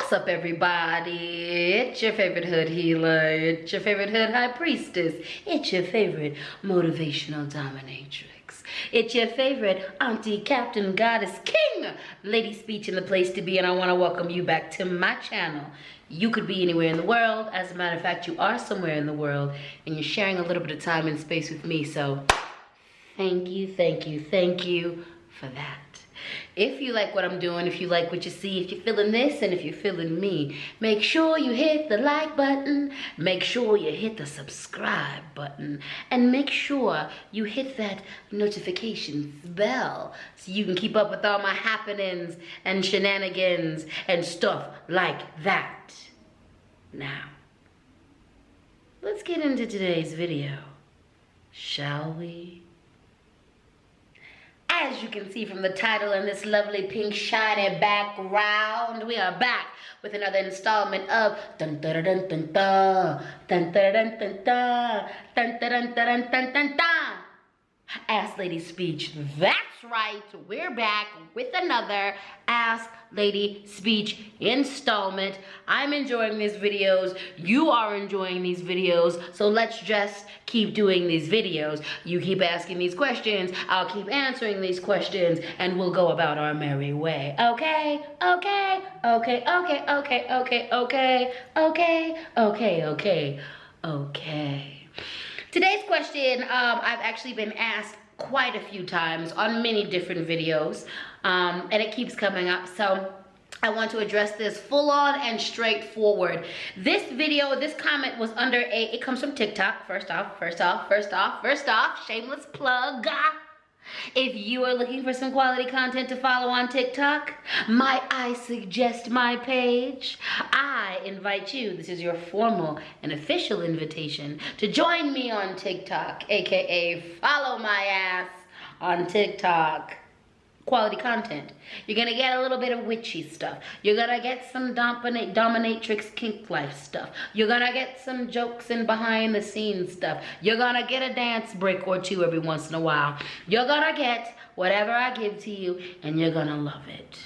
What's up, everybody? It's your favorite hood healer. It's your favorite hood high priestess. It's your favorite motivational dominatrix. It's your favorite auntie, captain, goddess, king, LadySpeech in the place to be, and I want to welcome you back to my channel. You could be anywhere in the world. As a matter of fact, you are somewhere in the world, and you're sharing a little bit of time and space with me, so thank you for that. If you like what I'm doing, if you like what you see, if you're feeling this and if you're feeling me, make sure you hit the like button, make sure you hit the subscribe button, and make sure you hit that notification bell so you can keep up with all my happenings and shenanigans and stuff like that. Now, let's get into today's video, shall we? As you can see from the title and this lovely pink shiny background, we are back with another installment of dun dun dun dun dun dun dun dun dun dun dun dun dun dun dun dun. Ask LadySpeech. That's right, we're back with another Ask LadySpeech installment. I'm enjoying these videos. You are enjoying these videos. So let's just keep doing these videos. You keep asking these questions. I'll keep answering these questions, and we'll go about our merry way. Okay? Okay? Okay? Okay? Okay? Okay? Okay? Okay? Okay? Okay? Okay. Today's question, I've actually been asked quite a few times on many different videos, and it keeps coming up, so I want to address this full on and straightforward. This video, this comment was under it comes from TikTok. First off, shameless plug. If you are looking for some quality content to follow on TikTok, might I suggest my page? I invite you, this is your formal and official invitation, to join me on TikTok, aka follow my ass on TikTok. Quality content. You're gonna get a little bit of witchy stuff. You're gonna get some dominatrix kink life stuff. You're gonna get some jokes and behind the scenes stuff. You're gonna get a dance break or two every once in a while. You're gonna get whatever I give to you, and you're gonna love it.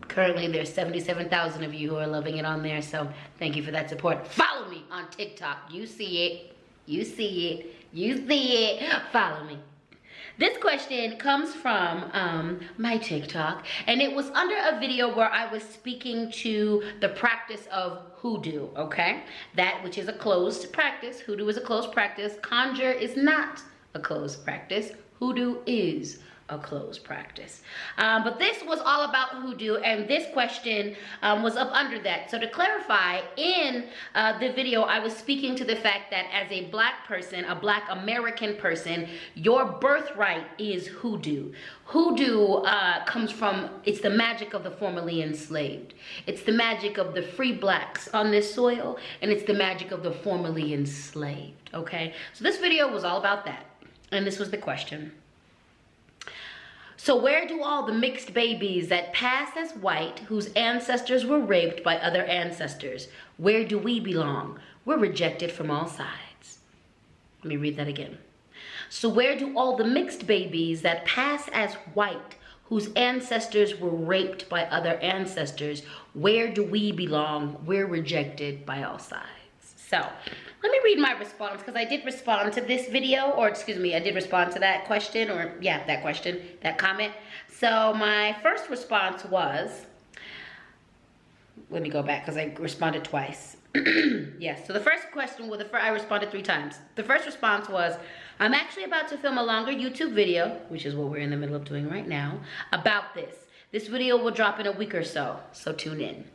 Currently, there's 77,000 of you who are loving it on there, so thank you for that support. Follow me on TikTok. You see it. You see it. You see it. Follow me. This question comes from my TikTok, and it was under a video where I was speaking to the practice of hoodoo, okay? That which is a closed practice. Hoodoo is a closed practice. Conjure is not a closed practice. Hoodoo is a closed practice. But this was all about hoodoo, and this question was up under that. So to clarify, in the video, I was speaking to the fact that as a black person, a black American person, your birthright is hoodoo. Hoodoo comes from, it's the magic of the formerly enslaved. It's the magic of the free blacks on this soil, and it's the magic of the formerly enslaved, okay? So this video was all about that, and this was the question. So where do all the mixed babies that pass as white, whose ancestors were raped by other ancestors, where do we belong? We're rejected from all sides. Let me read that again. So where do all the mixed babies that pass as white, whose ancestors were raped by other ancestors, where do we belong? We're rejected by all sides. So let me read my response, because I did respond to this video, or excuse me, I did respond to that question, or yeah, that question, that comment. So my first response was, let me go back because I responded twice. Yes, so the first question, I responded 3 times. The first response was, I'm actually about to film a longer YouTube video, which is what we're in the middle of doing right now, about this. This video will drop in a week or so tune in.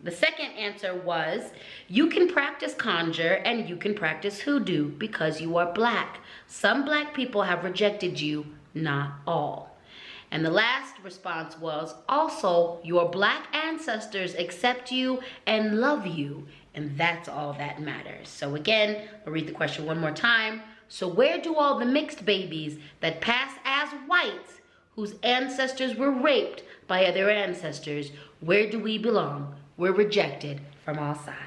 The second answer was, you can practice conjure and you can practice hoodoo because you are black. Some black people have rejected you, not all. And the last response was, also, your black ancestors accept you and love you, and that's all that matters. So again, I'll read the question one more time. So where do all the mixed babies that pass as whites, whose ancestors were raped by other ancestors, where do we belong? We're rejected from all sides.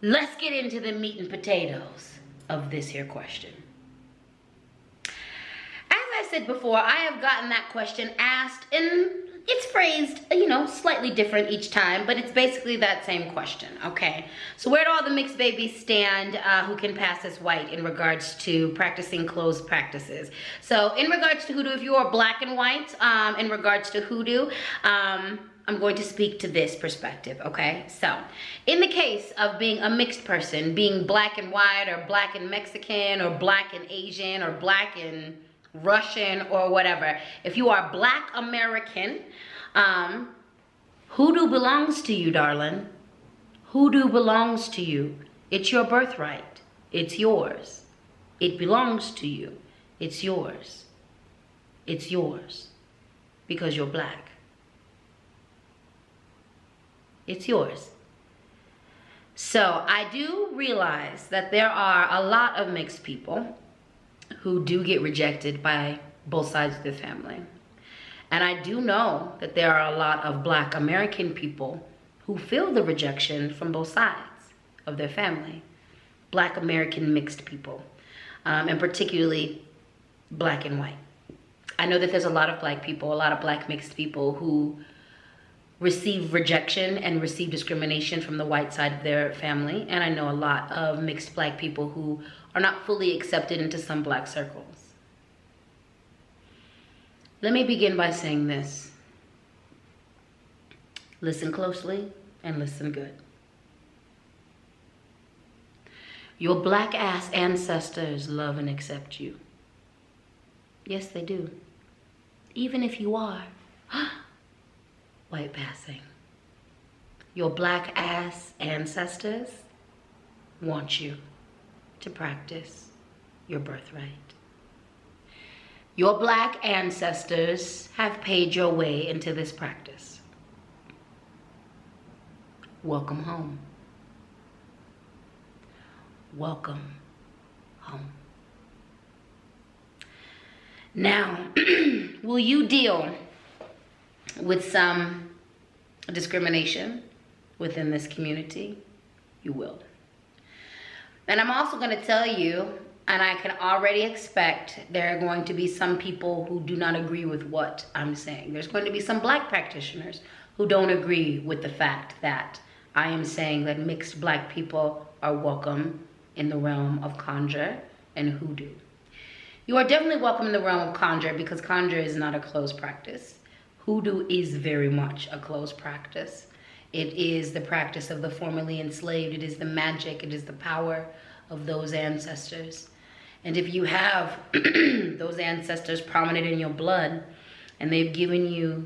Let's get into the meat and potatoes of this here question. As I said before, I have gotten that question asked in it's phrased, you know, slightly different each time, but it's basically that same question, okay? So where do all the mixed babies stand who can pass as white in regards to practicing closed practices? So in regards to hoodoo, if you are black and white, in regards to hoodoo, I'm going to speak to this perspective, okay? So, in the case of being a mixed person, being black and white, or black and Mexican, or black and Asian, or black and Russian, or whatever, if you are black American, hoodoo belongs to you, darling. Hoodoo belongs to you. It's your birthright. It's yours. It belongs to you. It's yours. It's yours. Because you're black. It's yours. So I do realize that there are a lot of mixed people who do get rejected by both sides of the family. And I do know that there are a lot of black American people who feel the rejection from both sides of their family. Black American mixed people, and particularly black and white. I know that there's a lot of black people, a lot of black mixed people who receive rejection and receive discrimination from the white side of their family. And I know a lot of mixed black people who are not fully accepted into some black circles. Let me begin by saying this. Listen closely and listen good. Your black ass ancestors love and accept you. Yes, they do. Even if you are white passing. Your black ass ancestors want you to practice your birthright. Your black ancestors have paid your way into this practice. Welcome home. Welcome home. Now, will you deal with some discrimination within this community? You will. And I'm also going to tell you, and I can already expect there are going to be some people who do not agree with what I'm saying. There's going to be some black practitioners who don't agree with the fact that I am saying that mixed black people are welcome in the realm of conjure and hoodoo. You are definitely welcome in the realm of conjure because conjure is not a closed practice. Hoodoo is very much a closed practice. It is the practice of the formerly enslaved. It is the magic. It is the power of those ancestors. And if you have those ancestors prominent in your blood and they've given you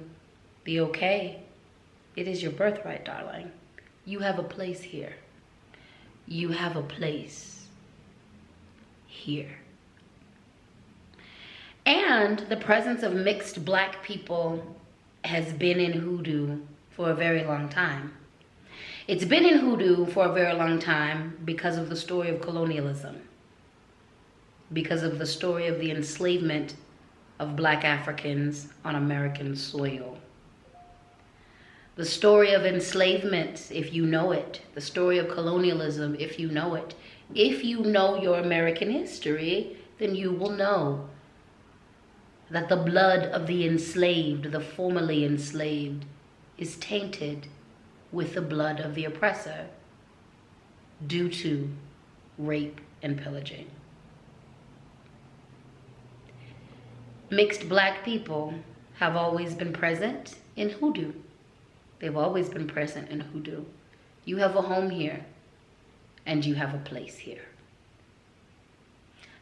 the okay, it is your birthright, darling. You have a place here. You have a place here. And the presence of mixed black people has been in hoodoo for a very long time. It's been in hoodoo for a very long time because of the story of colonialism, because of the story of the enslavement of black Africans on American soil. The story of enslavement, if you know it, the story of colonialism, if you know it. If you know your American history, then you will know that the blood of the enslaved, the formerly enslaved, is tainted with the blood of the oppressor due to rape and pillaging. Mixed black people have always been present in hoodoo. They've always been present in hoodoo. You have a home here, and you have a place here.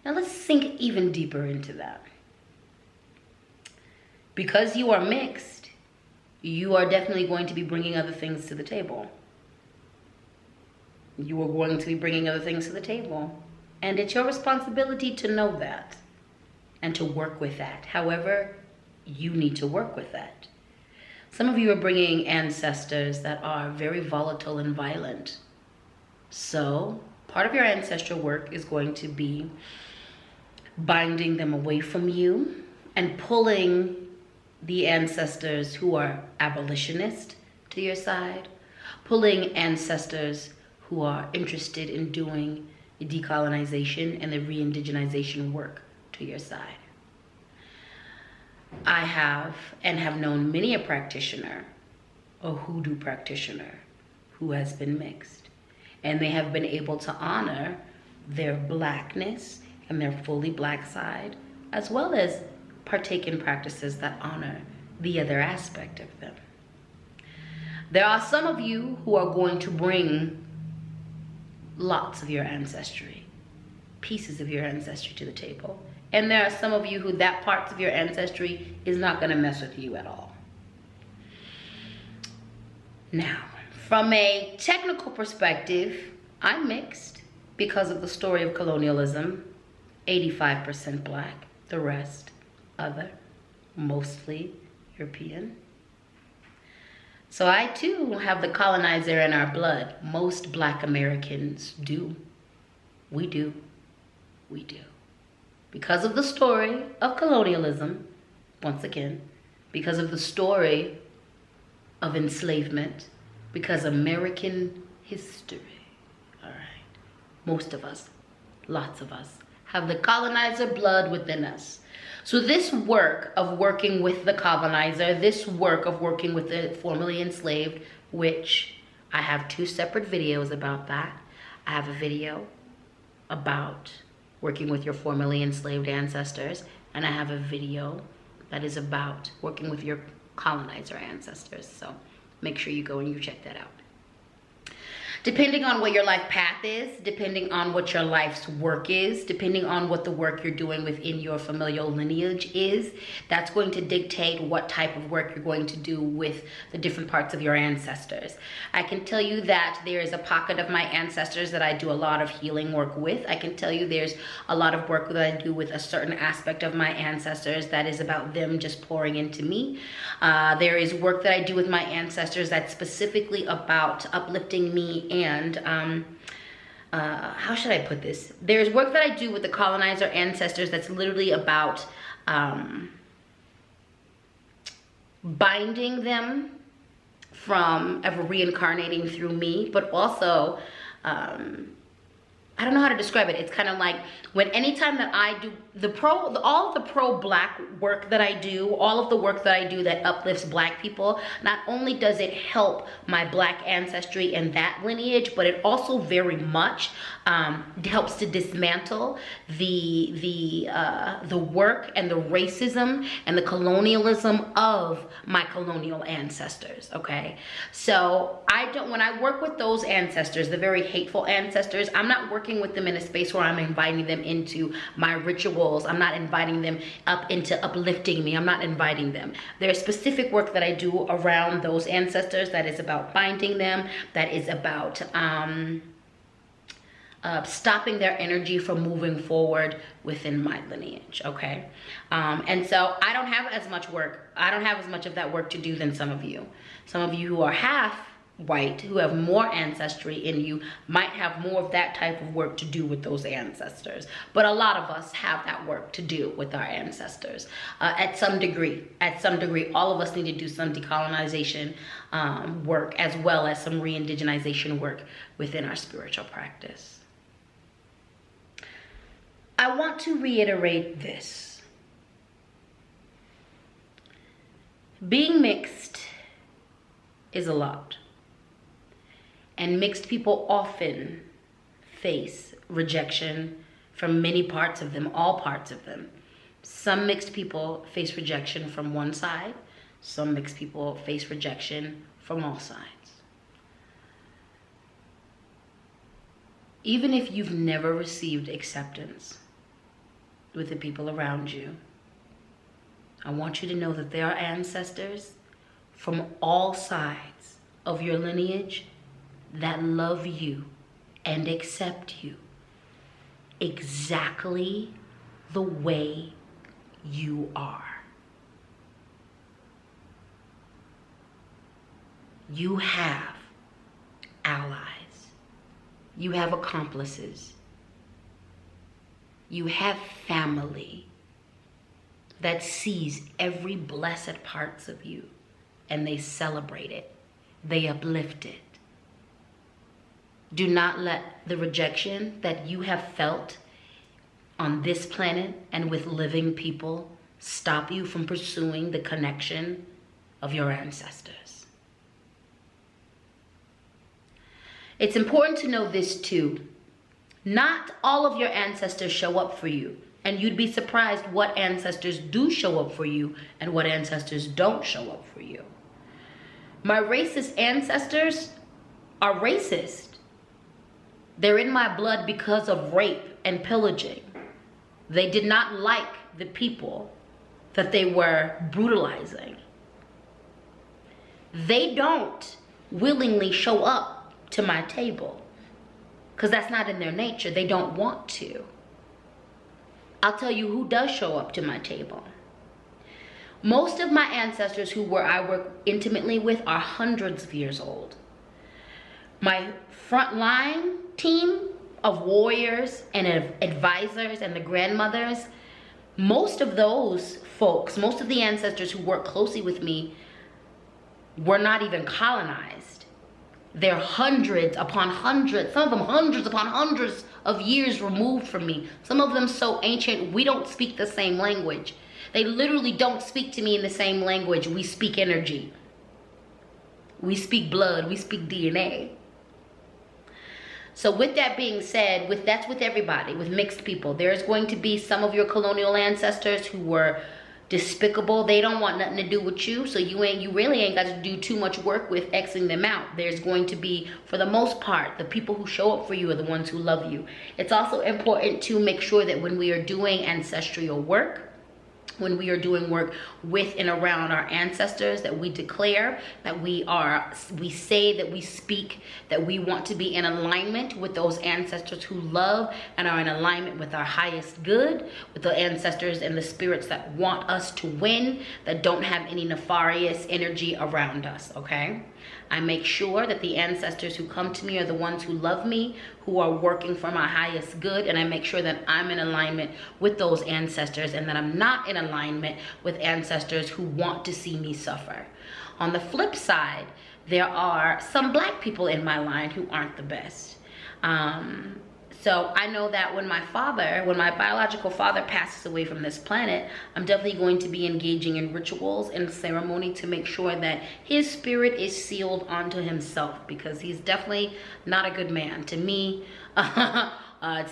Now let's sink even deeper into that. Because you are mixed, you are definitely going to be bringing other things to the table. You are going to be bringing other things to the table. And it's your responsibility to know that and to work with that. However, you need to work with that. Some of you are bringing ancestors that are very volatile and violent. So part of your ancestral work is going to be binding them away from you and pulling the ancestors who are abolitionist to your side, pulling ancestors who are interested in doing the decolonization and the re-indigenization work to your side. I have and have known many a practitioner, a hoodoo practitioner, who has been mixed. And they have been able to honor their blackness and their fully black side, as well as partake in practices that honor the other aspect of them. There are some of you who are going to bring lots of your ancestry, pieces of your ancestry to the table. And there are some of you who that parts of your ancestry is not going to mess with you at all. Now, from a technical perspective, I'm mixed because of the story of colonialism. 85% black, the rest other, mostly European. So I too have the colonizer in our blood. Most black Americans do. We do. We do. Because of the story of colonialism, once again, because of the story of enslavement, because American history, all right, most of us, lots of us, have the colonizer blood within us. So this work of working with the colonizer, this work of working with the formerly enslaved, which I have 2 separate videos about that. I have a video about working with your formerly enslaved ancestors, and I have a video that is about working with your colonizer ancestors. So make sure you go and you check that out. Depending on what your life path is, depending on what your life's work is, depending on what the work you're doing within your familial lineage is, that's going to dictate what type of work you're going to do with the different parts of your ancestors. I can tell you that there is a pocket of my ancestors that I do a lot of healing work with. I can tell you there's a lot of work that I do with a certain aspect of my ancestors that is about them just pouring into me. There is work that I do with my ancestors that's specifically about uplifting me and how should I put this? There's work that I do with the colonizer ancestors that's literally about binding them from ever reincarnating through me, but also I don't know how to describe it. It's kind of like when anytime that I do all of the pro-black work that I do, all of the work that I do that uplifts black people, not only does it help my black ancestry and that lineage, but it also very much helps to dismantle the work and the racism and the colonialism of my colonial ancestors. Okay, so when I work with those ancestors, the very hateful ancestors, I'm not working with them in a space where I'm inviting them into my rituals. I'm not inviting them up into uplifting me. I'm not inviting them. There's specific work that I do around those ancestors that is about binding them, that is about stopping their energy from moving forward within my lineage, okay? And so I don't have as much work. I don't have as much of that work to do than some of you. Some of you who are half white, who have more ancestry in you, might have more of that type of work to do with those ancestors. But a lot of us have that work to do with our ancestors at some degree. At some degree, all of us need to do some decolonization work as well as some re-indigenization work within our spiritual practice. I want to reiterate this. Being mixed is a lot. And mixed people often face rejection from many parts of them, all parts of them. Some mixed people face rejection from one side. Some mixed people face rejection from all sides. Even if you've never received acceptance with the people around you, I want you to know that there are ancestors from all sides of your lineage that love you and accept you exactly the way you are. You have allies. You have accomplices. You have family that sees every blessed parts of you and they celebrate it. They uplift it. Do not let the rejection that you have felt on this planet and with living people stop you from pursuing the connection of your ancestors. It's important to know this too. Not all of your ancestors show up for you, and you'd be surprised what ancestors do show up for you and what ancestors don't show up for you. My racist ancestors are racist. They're in my blood because of rape and pillaging. They did not like the people that they were brutalizing. They don't willingly show up to my table because that's not in their nature. They don't want to. I'll tell you who does show up to my table. Most of my ancestors I work intimately with are hundreds of years old. My frontline team of warriors and advisors and the grandmothers, most of those folks, most of the ancestors who work closely with me were not even colonized. They're hundreds upon hundreds, some of them hundreds upon hundreds of years removed from me. Some of them so ancient, we don't speak the same language. They literally don't speak to me in the same language. We speak energy. We speak blood, we speak DNA. So with that being said, that's with everybody, with mixed people. There's going to be some of your colonial ancestors who were despicable. They don't want nothing to do with you, so you really ain't got to do too much work with Xing them out. There's going to be, for the most part, the people who show up for you are the ones who love you. It's also important to make sure that when we are doing ancestral work, when we are doing work with and around our ancestors, that we declare that we say, that we speak, that we want to be in alignment with those ancestors who love and are in alignment with our highest good, with the ancestors and the spirits that want us to win, that don't have any nefarious energy around us, okay? I make sure that the ancestors who come to me are the ones who love me, who are working for my highest good, and I make sure that I'm in alignment with those ancestors and that I'm not in alignment with ancestors who want to see me suffer. On the flip side, there are some Black people in my line who aren't the best. So I know that when my biological father passes away from this planet, I'm definitely going to be engaging in rituals and ceremony to make sure that his spirit is sealed onto himself, because he's definitely not a good man to me, to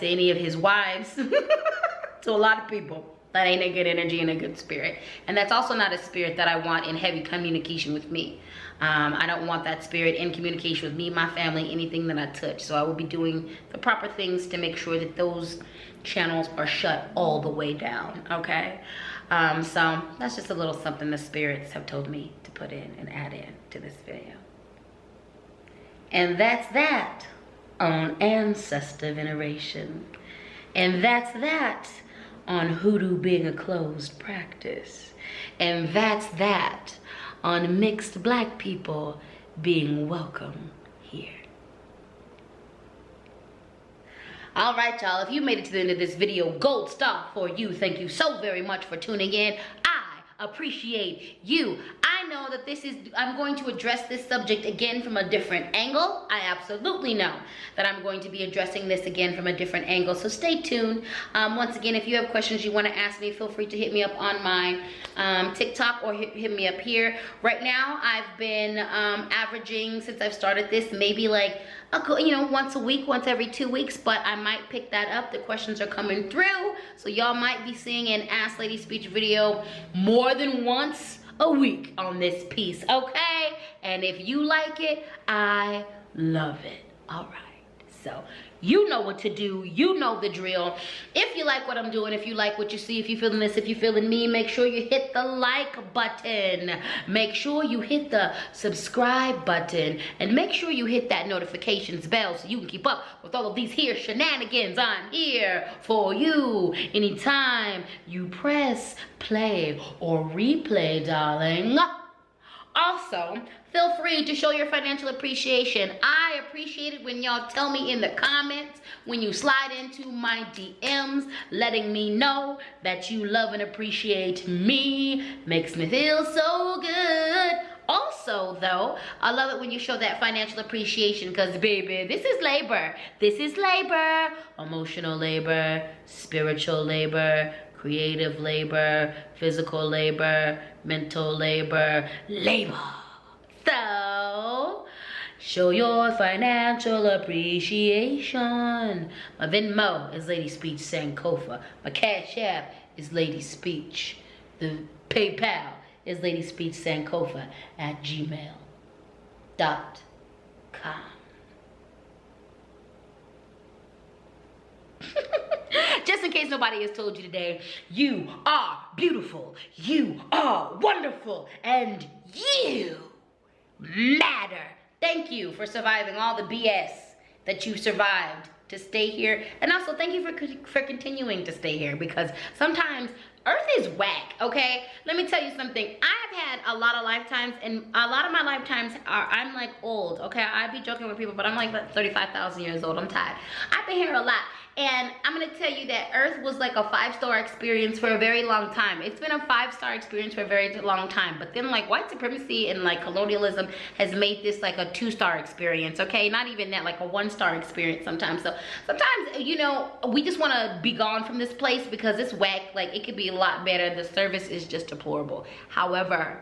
any of his wives, to a lot of people. That ain't a good energy and a good spirit. And that's also not a spirit that I want in heavy communication with me. I don't want that spirit in communication with me, my family, anything that I touch. So I will be doing the proper things to make sure that those channels are shut all the way down, okay? So that's just a little something the spirits have told me to put in and add in to this video. And that's that on ancestor veneration. And that's that on hoodoo being a closed practice. And that's that on mixed Black people being welcome here. All right, y'all, if you made it to the end of this video, gold star for you. Thank you so very much for tuning in. I appreciate you. I know that I'm going to address this subject again from a different angle. I absolutely know that I'm going to be addressing this again from a different angle, so stay tuned. Once again, if you have questions you want to ask me, feel free to hit me up on my TikTok or hit me up here. Right now, I've been averaging, since I've started this, maybe like once a week, once every 2 weeks, but I might pick that up. The questions are coming through, so y'all might be seeing an Ask Lady Speech video more than once a week on this piece, okay? And if you like it, I love it. All right, so you know what to do. You know the drill. If you like what I'm doing, if you like what you see, if you're feeling this, if you're feeling me, make sure you hit the like button. Make sure you hit the subscribe button. And make sure you hit that notifications bell so you can keep up with all of these here shenanigans. I'm here for you anytime you press play or replay, darling. Also, feel free to show your financial appreciation. I appreciate it when y'all tell me in the comments, when you slide into my DMs, letting me know that you love and appreciate me. Makes me feel so good. Also, though, I love it when you show that financial appreciation, because, baby, this is labor. This is labor. Emotional labor, spiritual labor, creative labor, physical labor, mental labor, labor. So, show your financial appreciation. My Venmo is LadySpeech Sankofa. My Cash App is LadySpeech. The PayPal is LadySpeech Sankofa at gmail.com. Just in case nobody has told you today, you are beautiful, you are wonderful, and you matter. Thank you for surviving all the BS that you survived to stay here. And also thank you for continuing to stay here, because sometimes Earth is whack, okay? Let me tell you something. I've had a lot of lifetimes, and a lot of my lifetimes I'm like old, okay? I be joking with people, but I'm like 35,000 years old. I'm tired. I've been here a lot. And I'm gonna tell you that Earth was like a 5-star experience for a very long time. It's been a 5-star experience for a very long time. But then like white supremacy and like colonialism has made this like a 2-star experience, okay? Not even that, like a 1-star experience sometimes. So sometimes, you know, we just wanna be gone from this place because it's whack. Like it could be a lot better. The service is just deplorable. However,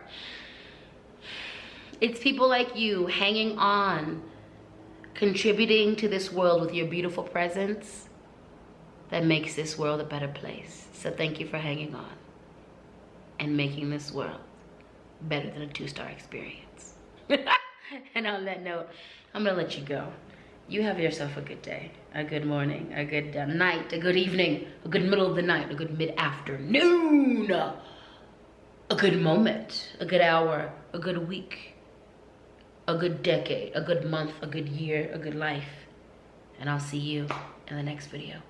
it's people like you hanging on, contributing to this world with your beautiful presence, that makes this world a better place. So thank you for hanging on and making this world better than a 2-star experience. And on that note, I'm gonna let you go. You have yourself a good day, a good morning, a good night, a good evening, a good middle of the night, a good mid-afternoon, a good moment, a good hour, a good week, a good decade, a good month, a good year, a good life. And I'll see you in the next video.